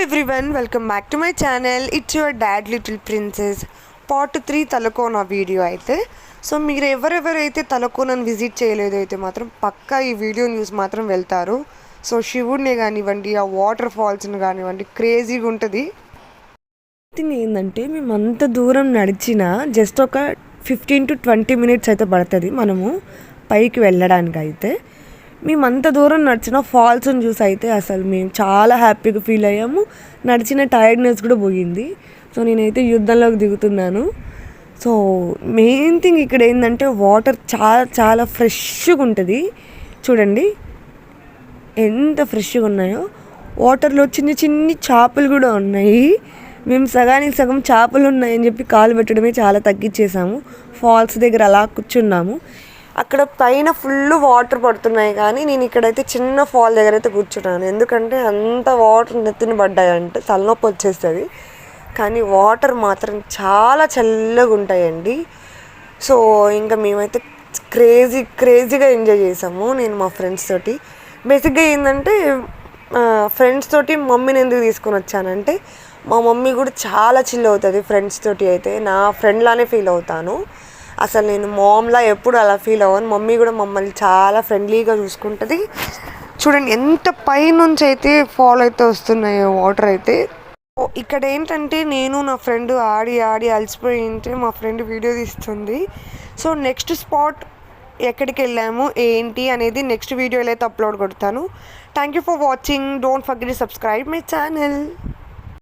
Everyone, welcome back to my channel. It's your dad little princess part 3 Talakona video అయితే. So మీరు ఎవరెవరైతే తలకోనని visit చేయలేదో అయితే మాత్రం పక్కా ఈ వీడియో న్యూస్ మాత్రం వెళ్తారు. సో శివుడిని కానివ్వండి, ఆ వాటర్ ఫాల్స్ని కానివ్వండి, క్రేజీగా ఉంటుంది. థింగ్ ఏంటంటే మేము అంత దూరం నడిచిన జస్ట్ ఒక 15 to 20 minutes అయితే పడుతుంది మనము పైకి వెళ్ళడానికి. అయితే మేము అంత దూరం నడిచిన ఫాల్స్ని చూసి అయితే అసలు మేము చాలా హ్యాపీగా ఫీల్ అయ్యాము. నడిచిన టైర్డ్నెస్ కూడా పోయింది. సో నేనైతే యుద్ధంలోకి దిగుతున్నాను. సో మెయిన్ థింగ్ ఇక్కడ ఏంటంటే వాటర్ చాలా చాలా ఫ్రెష్గా ఉంటుంది. చూడండి ఎంత ఫ్రెష్గా ఉన్నాయో. వాటర్లో చిన్న చిన్ని చేపలు కూడా ఉన్నాయి. మేము సగానికి సగం చేపలు ఉన్నాయని చెప్పి కాలు పెట్టడమే చాలా తగ్గించేసాము. ఫాల్స్ దగ్గర అలా కూర్చున్నాము. అక్కడ పైన ఫుల్ వాటర్ పడుతున్నాయి, కానీ నేను ఇక్కడైతే చిన్న ఫాల్ దగ్గర అయితే కూర్చున్నాను. ఎందుకంటే అంత వాటర్ నెత్తిన పడ్డాయంటే తలనొప్పి వచ్చేస్తుంది. కానీ వాటర్ మాత్రం చాలా చల్లగా ఉంటాయండి. సో ఇంకా మేమైతే క్రేజీగా ఎంజాయ్ చేసాము నేను మా ఫ్రెండ్స్ తోటి. బేసిక్గా ఏంటంటే ఫ్రెండ్స్ తోటి మమ్మీని ఎందుకు తీసుకొని వచ్చానంటే మా మమ్మీ కూడా చాలా చిల్ అవుతుంది ఫ్రెండ్స్ తోటి. అయితే నా ఫ్రెండ్లానే ఫీల్ అవుతాను. అసలు నేను మామ్లా ఎప్పుడు అలా ఫీల్ అవ్వను. మమ్మీ కూడా మమ్మల్ని చాలా ఫ్రెండ్లీగా చూసుకుంటుంది. చూడండి ఎంత పైనుంచి అయితే ఫాల్ అయితే వస్తున్నాయో వాటర్ అయితే. ఇక్కడ ఏంటంటే నేను నా ఫ్రెండ్ ఆడి అలసిపోయి ఉంటే మా ఫ్రెండ్ వీడియో తీస్తుంది. సో నెక్స్ట్ స్పాట్ ఎక్కడికి వెళ్ళాము ఏంటి అనేది నెక్స్ట్ వీడియోలో అయితే అప్లోడ్ కొడతాను. Thank you for watching. Don't forget to subscribe my channel.